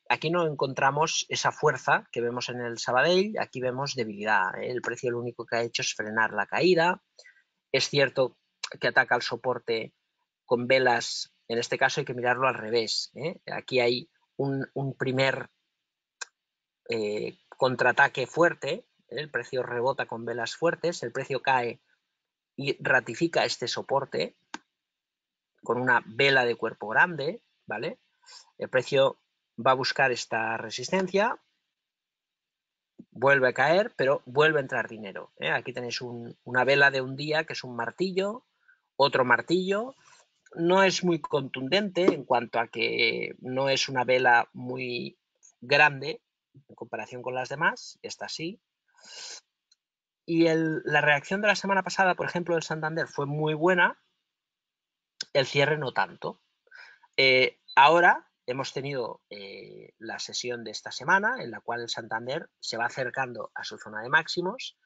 Aquí no encontramos esa fuerza que vemos en el Sabadell, aquí vemos debilidad. El precio lo único que ha hecho es frenar la caída. Es cierto que ataca el soporte con velas, en este caso hay que mirarlo al revés. Aquí hay un primer contraataque fuerte, el precio rebota con velas fuertes, el precio cae y ratifica este soporte con una vela de cuerpo grande, ¿vale? El precio va a buscar esta resistencia, vuelve a caer, pero vuelve a entrar dinero. Aquí tenéis una vela de un día que es un martillo, otro martillo. No es muy contundente en cuanto a que no es una vela muy grande en comparación con las demás, esta sí. Y la reacción de la semana pasada, por ejemplo, del Santander fue muy buena, el cierre no tanto. Ahora hemos tenido la sesión de esta semana en la cual el Santander se va acercando a su zona de máximos.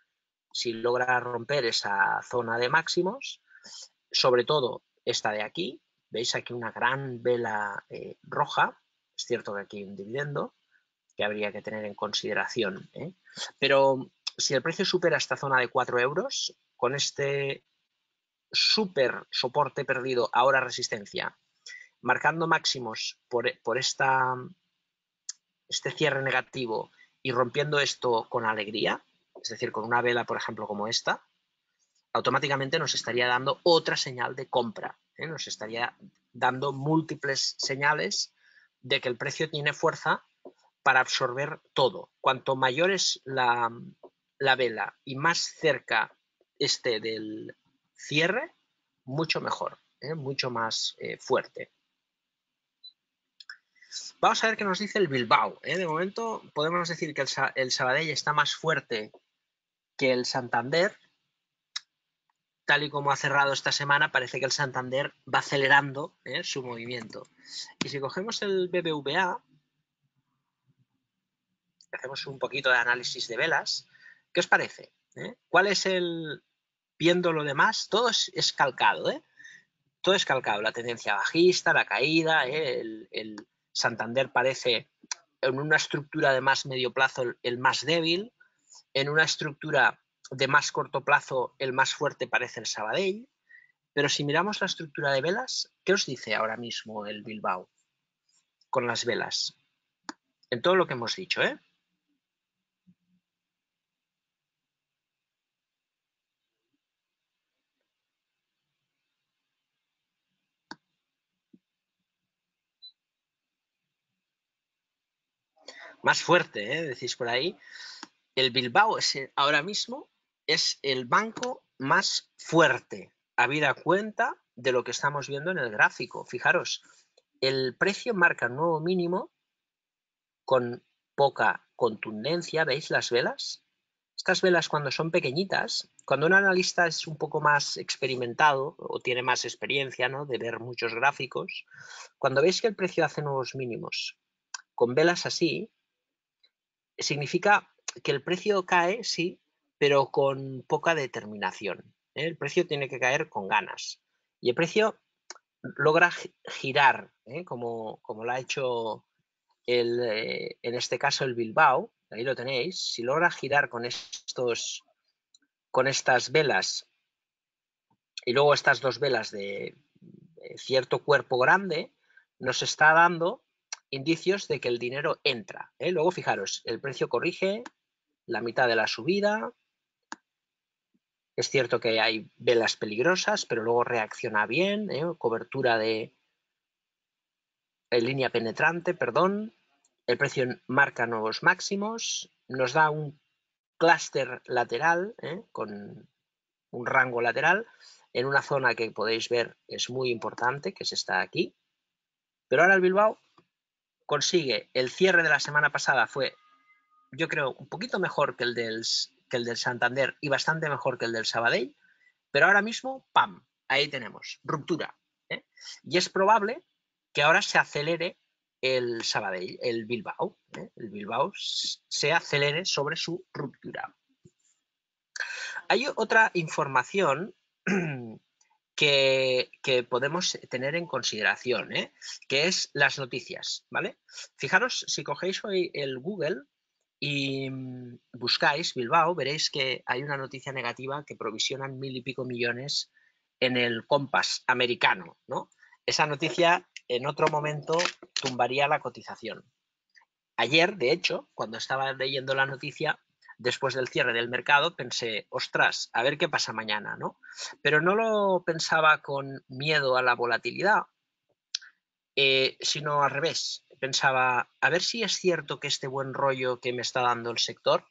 Si logra romper esa zona de máximos, sobre todo esta de aquí, veis aquí una gran vela roja, es cierto que aquí hay un dividendo que habría que tener en consideración, pero si el precio supera esta zona de 4 euros, con este super soporte perdido, ahora resistencia, marcando máximos por este cierre negativo y rompiendo esto con alegría, es decir, con una vela, por ejemplo, como esta, automáticamente nos estaría dando otra señal de compra, nos estaría dando múltiples señales de que el precio tiene fuerza para absorber todo. Cuanto mayor es la vela y más cerca esté del cierre, mucho mejor, mucho más fuerte. Vamos a ver qué nos dice el Bilbao. De momento podemos decir que el Sabadell está más fuerte que el Santander. Tal y como ha cerrado esta semana, parece que el Santander va acelerando su movimiento. Y si cogemos el BBVA, hacemos un poquito de análisis de velas, ¿qué os parece? ¿Cuál es viendo lo demás? Todo es calcado, todo es calcado. La tendencia bajista, la caída, el Santander parece en una estructura de más medio plazo el más débil, en una estructura de más corto plazo el más fuerte parece el Sabadell, pero si miramos la estructura de velas, ¿qué os dice ahora mismo el Bilbao con las velas? En todo lo que hemos dicho, Más fuerte, decís por ahí. El Bilbao ahora mismo es el banco más fuerte, habida cuenta de lo que estamos viendo en el gráfico. Fijaros, el precio marca un nuevo mínimo con poca contundencia. ¿Veis las velas? Estas velas cuando son pequeñitas, cuando un analista es un poco más experimentado o tiene más experiencia, ¿no?, de ver muchos gráficos, cuando veis que el precio hace nuevos mínimos con velas así, significa que el precio cae, sí, pero con poca determinación. El precio tiene que caer con ganas. Y el precio logra girar, como lo ha hecho en este caso el Bilbao, ahí lo tenéis, si logra girar con estas velas y luego estas dos velas de cierto cuerpo grande, nos está dando indicios de que el dinero entra. Luego fijaros, el precio corrige la mitad de la subida. Es cierto que hay velas peligrosas, pero luego reacciona bien, cobertura de línea penetrante, perdón. El precio marca nuevos máximos, nos da un clúster lateral con un rango lateral en una zona que podéis ver es muy importante, que es esta de aquí. Pero ahora el Bilbao consigue, el cierre de la semana pasada fue, yo creo, un poquito mejor que el del Santander y bastante mejor que el del Sabadell, pero ahora mismo, ¡pam!, ahí tenemos, ruptura. Y es probable que ahora se acelere el Sabadell, el Bilbao se acelere sobre su ruptura. Hay otra información que podemos tener en consideración, que es las noticias, ¿vale? Fijaros, si cogéis hoy el Google y buscáis Bilbao, veréis que hay una noticia negativa que provisionan 1000 y pico millones en el Compass americano, ¿no? Esa noticia en otro momento tumbaría la cotización. Ayer, de hecho, cuando estaba leyendo la noticia, después del cierre del mercado, pensé, ostras, a ver qué pasa mañana, ¿no? Pero no lo pensaba con miedo a la volatilidad, sino al revés. Pensaba, a ver si es cierto que este buen rollo que me está dando el sector,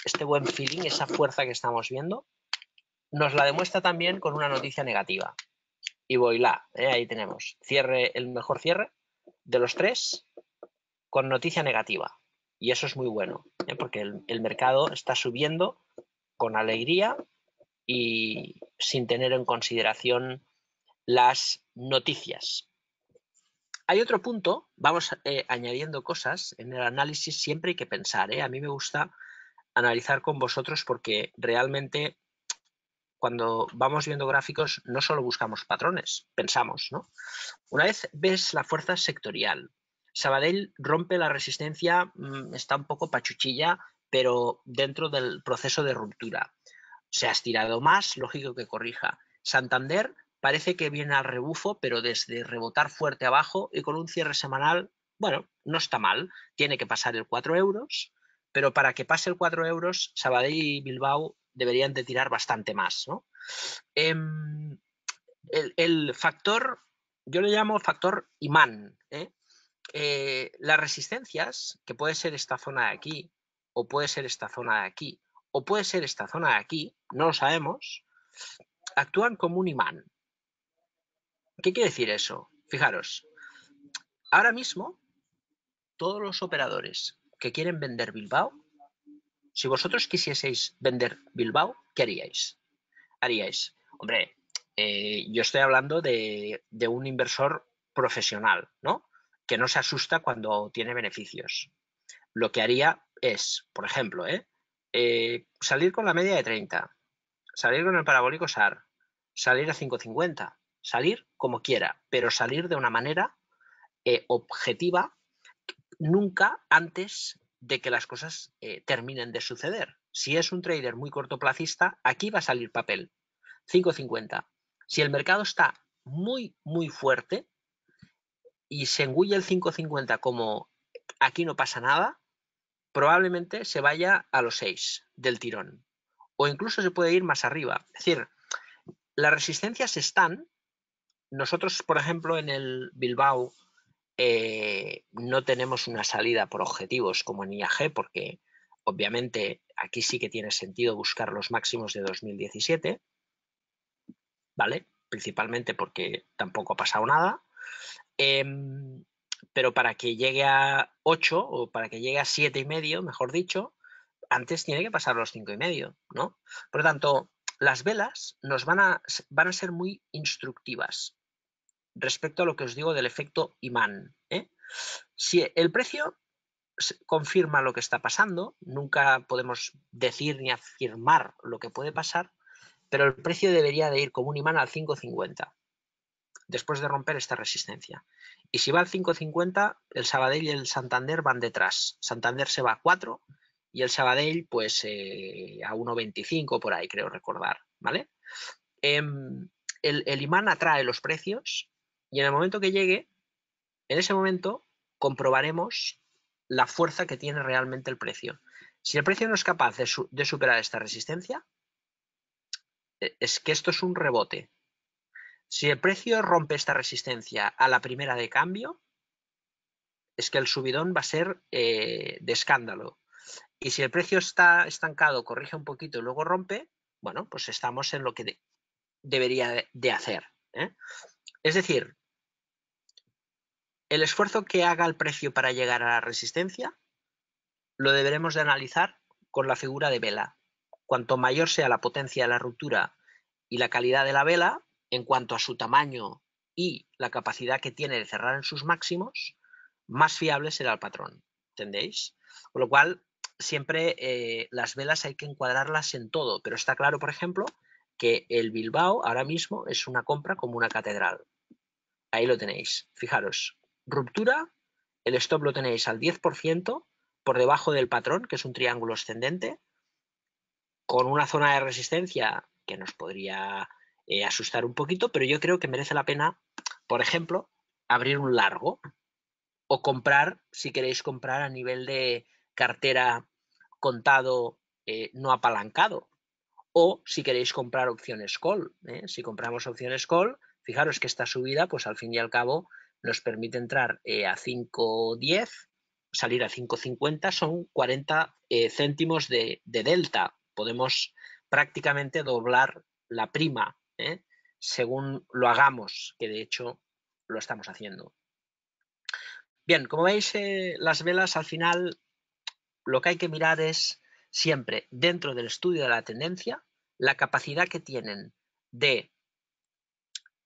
este buen feeling, esa fuerza que estamos viendo, nos la demuestra también con una noticia negativa. Y voilá, ahí tenemos, el mejor cierre de los tres con noticia negativa. Y eso es muy bueno, porque el mercado está subiendo con alegría y sin tener en consideración las noticias. Hay otro punto, vamos añadiendo cosas en el análisis, siempre hay que pensar. A mí me gusta analizar con vosotros porque realmente cuando vamos viendo gráficos no solo buscamos patrones, pensamos, ¿no? Una vez ves la fuerza sectorial, Sabadell rompe la resistencia, está un poco pachuchilla, pero dentro del proceso de ruptura. Se ha estirado más, lógico que corrija. Santander parece que viene al rebufo, pero desde rebotar fuerte abajo y con un cierre semanal, bueno, no está mal. Tiene que pasar el 4 euros, pero para que pase el 4 euros, Sabadell y Bilbao deberían de tirar bastante más, ¿no? El factor, yo le llamo factor imán, las resistencias, que puede ser esta zona de aquí, o puede ser esta zona de aquí, o puede ser esta zona de aquí, no lo sabemos, actúan como un imán. ¿Qué quiere decir eso? Fijaros, ahora mismo todos los operadores que quieren vender Bilbao, si vosotros quisieseis vender Bilbao, ¿qué haríais? Hombre, yo estoy hablando de un inversor profesional, ¿no? Que no se asusta cuando tiene beneficios. Lo que haría es, por ejemplo, salir con la media de 30, salir con el parabólico SAR, salir a 5,50, salir como quiera, pero salir de una manera objetiva, nunca antes de que las cosas terminen de suceder. Si es un trader muy cortoplacista, aquí va a salir papel. 5,50. Si el mercado está muy, muy fuerte y se engulle el 5,50 como aquí no pasa nada, probablemente se vaya a los 6 del tirón. O incluso se puede ir más arriba. Es decir, las resistencias están. Nosotros, por ejemplo, en el Bilbao no tenemos una salida por objetivos como en IAG, porque obviamente aquí sí que tiene sentido buscar los máximos de 2017, ¿vale? Principalmente porque tampoco ha pasado nada. Pero para que llegue a 8 o para que llegue a 7,5, mejor dicho, antes tiene que pasar los 5,5, ¿no? Por lo tanto, las velas nos van a ser muy instructivas respecto a lo que os digo del efecto imán. Si el precio confirma lo que está pasando, nunca podemos decir ni afirmar lo que puede pasar, pero el precio debería de ir como un imán al 5,50 después de romper esta resistencia. Y si va al 5,50, el Sabadell y el Santander van detrás. Santander se va a 4 y el Sabadell pues a 1,25 por ahí, creo recordar, ¿vale? El imán atrae los precios y en el momento que llegue, en ese momento comprobaremos la fuerza que tiene realmente el precio. Si el precio no es capaz de superar esta resistencia, es que esto es un rebote. Si el precio rompe esta resistencia a la primera de cambio, es que el subidón va a ser de escándalo. Y si el precio está estancado, corrige un poquito y luego rompe, bueno, pues estamos en lo que debería de hacer. Es decir, el esfuerzo que haga el precio para llegar a la resistencia lo deberemos de analizar con la figura de vela. Cuanto mayor sea la potencia de la ruptura y la calidad de la vela, en cuanto a su tamaño y la capacidad que tiene de cerrar en sus máximos, más fiable será el patrón. ¿Entendéis? Con lo cual, siempre las velas hay que encuadrarlas en todo, pero está claro, por ejemplo, que el Bilbao ahora mismo es una compra como una catedral. Ahí lo tenéis. Fijaros, ruptura, el stop lo tenéis al 10%, por debajo del patrón, que es un triángulo ascendente, con una zona de resistencia que nos podría asustar un poquito, pero yo creo que merece la pena, por ejemplo, abrir un largo o comprar, si queréis comprar a nivel de cartera contado no apalancado, o si queréis comprar opciones call. Si compramos opciones call, fijaros que esta subida, pues al fin y al cabo, nos permite entrar a 5,10, salir a 5,50, son 40 céntimos de delta. Podemos prácticamente doblar la prima, según lo hagamos, que de hecho lo estamos haciendo. Bien, como veis, las velas al final lo que hay que mirar es siempre, dentro del estudio de la tendencia, la capacidad que tienen de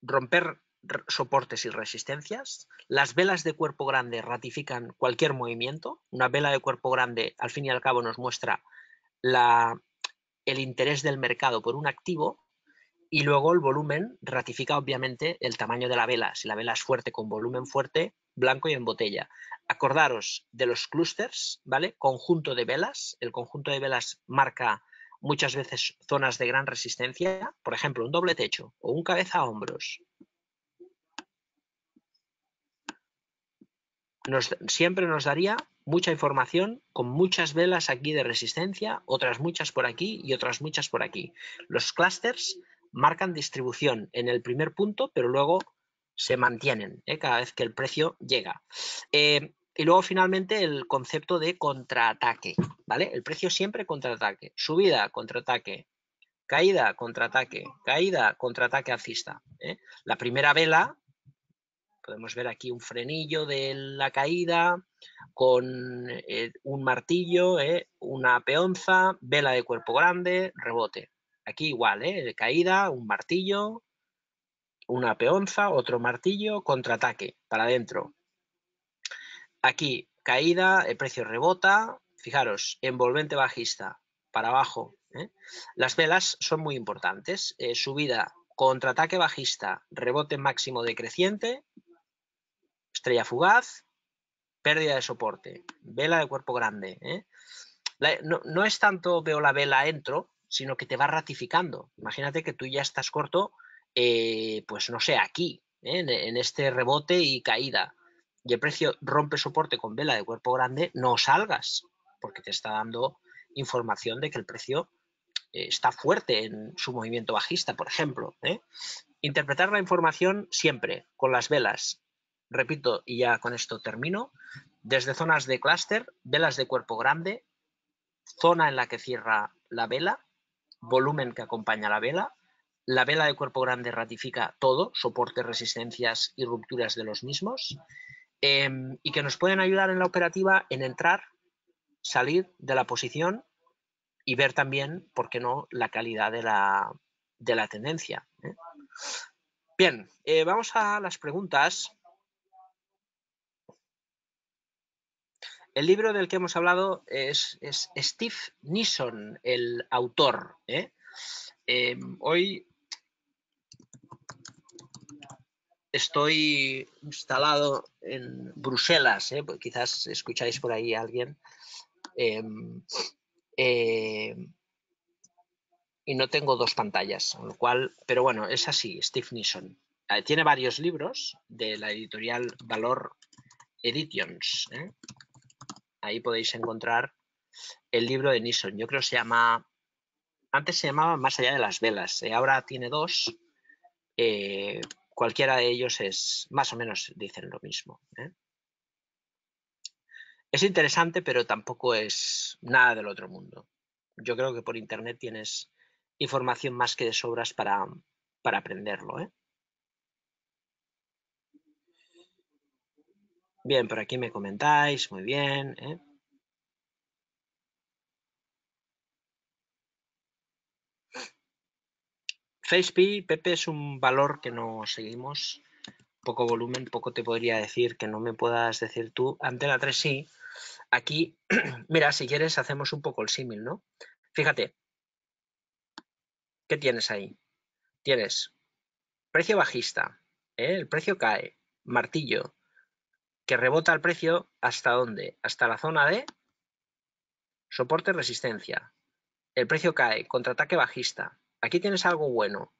romper soportes y resistencias. Las velas de cuerpo grande ratifican cualquier movimiento. Una vela de cuerpo grande, al fin y al cabo, nos muestra el interés del mercado por un activo, y luego el volumen ratifica obviamente el tamaño de la vela. Si la vela es fuerte, con volumen fuerte, blanco y en botella. Acordaros de los clústeres, ¿vale? Conjunto de velas. El conjunto de velas marca muchas veces zonas de gran resistencia. Por ejemplo, un doble techo o un cabeza a hombros. Siempre nos daría mucha información con muchas velas aquí de resistencia, otras muchas por aquí y otras muchas por aquí. Los clústeres marcan distribución en el primer punto, pero luego se mantienen cada vez que el precio llega. Y luego finalmente el concepto de contraataque, ¿vale? El precio siempre contraataque. Subida, contraataque. Caída, contraataque. Caída, contraataque alcista. La primera vela, podemos ver aquí un frenillo de la caída con un martillo, una peonza, vela de cuerpo grande, rebote. Aquí igual, caída, un martillo, una peonza, otro martillo, contraataque, para adentro. Aquí, caída, el precio rebota, fijaros, envolvente bajista, para abajo. Las velas son muy importantes. Subida, contraataque bajista, rebote máximo decreciente, estrella fugaz, pérdida de soporte, vela de cuerpo grande. No es tanto veo la vela, entro, sino que te va ratificando. Imagínate que tú ya estás corto, pues no sé, aquí, en este rebote y caída, y el precio rompe soporte con vela de cuerpo grande, no salgas, porque te está dando información de que el precio está fuerte en su movimiento bajista, por ejemplo. Interpretar la información siempre con las velas. Repito, y ya con esto termino, desde zonas de clúster, velas de cuerpo grande, zona en la que cierra la vela, volumen que acompaña la vela de cuerpo grande ratifica todo, soportes, resistencias y rupturas de los mismos, y que nos pueden ayudar en la operativa en entrar, salir de la posición y ver también, ¿por qué no?, la calidad de la tendencia. Bien, vamos a las preguntas. El libro del que hemos hablado es Steve Nisson, el autor. Hoy estoy instalado en Bruselas, pues quizás escucháis por ahí a alguien. y no tengo dos pantallas, con lo cual, pero bueno, es así, Steve Neeson. Tiene varios libros de la editorial Valor Editions. Ahí podéis encontrar el libro de Neeson. Yo creo que se llama, antes se llamaba Más allá de las velas, ahora tiene dos. Cualquiera de ellos es, más o menos dicen lo mismo. Es interesante, pero tampoco es nada del otro mundo. Yo creo que por internet tienes información más que de sobras para aprenderlo. Bien, por aquí me comentáis, muy bien. FacePi, Pepe, es un valor que no seguimos. Poco volumen, poco te podría decir que no me puedas decir tú. Antena 3 sí. Aquí, mira, si quieres hacemos un poco el símil, ¿no? Fíjate, ¿qué tienes ahí? Tienes precio bajista, el precio cae, martillo, que rebota el precio ¿hasta dónde? Hasta la zona de soporte resistencia. El precio cae, contraataque bajista. Aquí tienes algo bueno.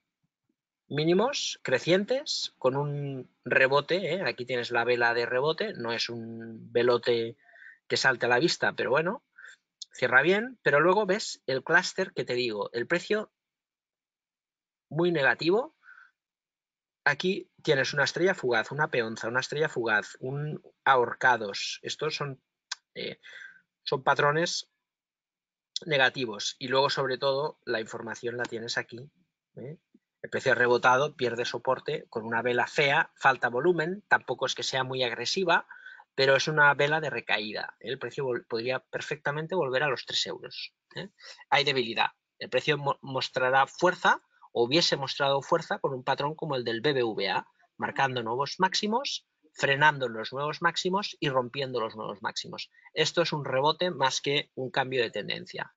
Mínimos crecientes con un rebote, aquí tienes la vela de rebote, no es un velote que salte a la vista, pero bueno, cierra bien, pero luego ves el clúster que te digo, el precio muy negativo. Aquí tienes una estrella fugaz, una peonza, una estrella fugaz, un ahorcados. Estos son patrones negativos. Y luego, sobre todo, la información la tienes aquí. El precio rebotado, pierde soporte con una vela fea, falta volumen, tampoco es que sea muy agresiva, pero es una vela de recaída. El precio podría perfectamente volver a los 3 euros. Hay debilidad. El precio mostrará fuerza, o hubiese mostrado fuerza con un patrón como el del BBVA, marcando nuevos máximos, frenando los nuevos máximos y rompiendo los nuevos máximos. Esto es un rebote más que un cambio de tendencia.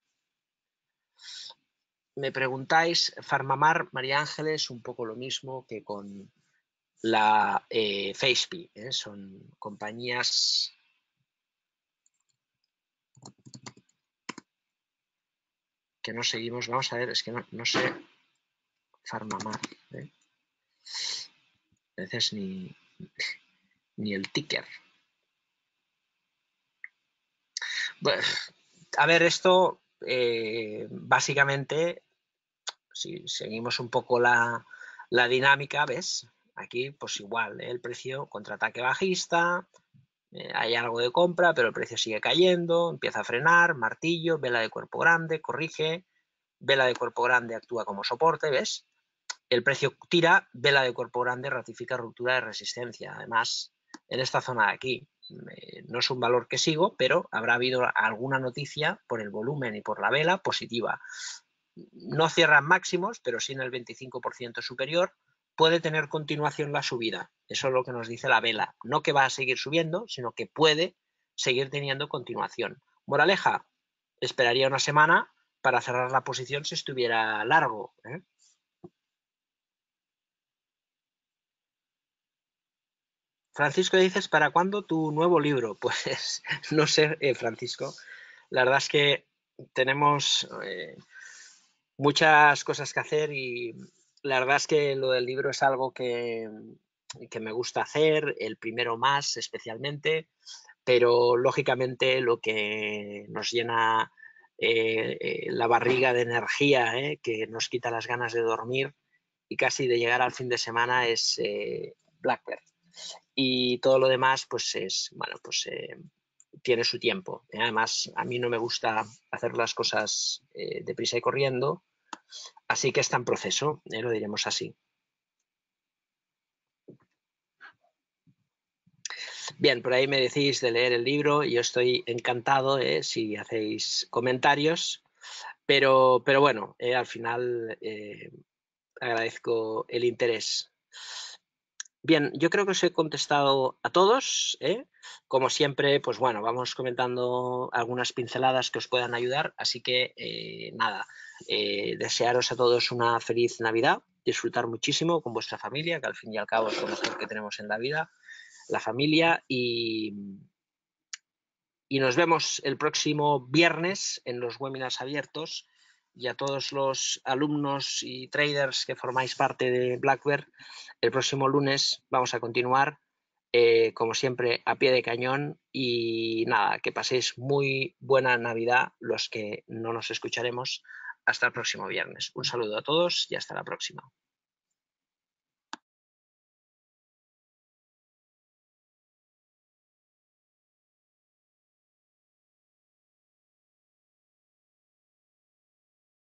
Me preguntáis, Farmamar, María Ángeles, un poco lo mismo que con la FacePi. Son compañías que no seguimos. Vamos a ver, es que no sé Farmamar. A veces ni el ticker. Bueno, a ver, esto básicamente, si seguimos un poco la dinámica, ¿ves? Aquí pues igual, el precio contraataque bajista, hay algo de compra, pero el precio sigue cayendo, empieza a frenar, martillo, vela de cuerpo grande, corrige, vela de cuerpo grande actúa como soporte, ¿ves? El precio tira, vela de cuerpo grande ratifica ruptura de resistencia. Además, en esta zona de aquí, no es un valor que sigo, pero habrá habido alguna noticia por el volumen y por la vela positiva. No cierran máximos, pero sí en el 25% superior. Puede tener continuación la subida. Eso es lo que nos dice la vela. No que va a seguir subiendo, sino que puede seguir teniendo continuación. Moraleja, esperaría una semana para cerrar la posición si estuviera largo. Francisco, dices, ¿para cuándo tu nuevo libro? Pues no sé, Francisco. La verdad es que tenemos muchas cosas que hacer y la verdad es que lo del libro es algo que me gusta hacer, el primero más especialmente, pero lógicamente lo que nos llena la barriga de energía, que nos quita las ganas de dormir y casi de llegar al fin de semana es Blackbird. Y todo lo demás pues es, bueno, pues tiene su tiempo. Además, a mí no me gusta hacer las cosas deprisa y corriendo, así que está en proceso, lo diremos así. Bien, por ahí me decís de leer el libro y yo estoy encantado si hacéis comentarios, pero bueno, al final agradezco el interés. Bien, yo creo que os he contestado a todos. Como siempre, pues bueno, vamos comentando algunas pinceladas que os puedan ayudar. Así que nada, desearos a todos una feliz Navidad, disfrutar muchísimo con vuestra familia, que al fin y al cabo es lo mejor que tenemos en la vida, la familia, y y nos vemos el próximo viernes en los webinars abiertos. Y a todos los alumnos y traders que formáis parte de Black Bear, el próximo lunes vamos a continuar, como siempre, a pie de cañón. Y nada, que paséis muy buena Navidad los que no nos escucharemos hasta el próximo viernes. Un saludo a todos y hasta la próxima.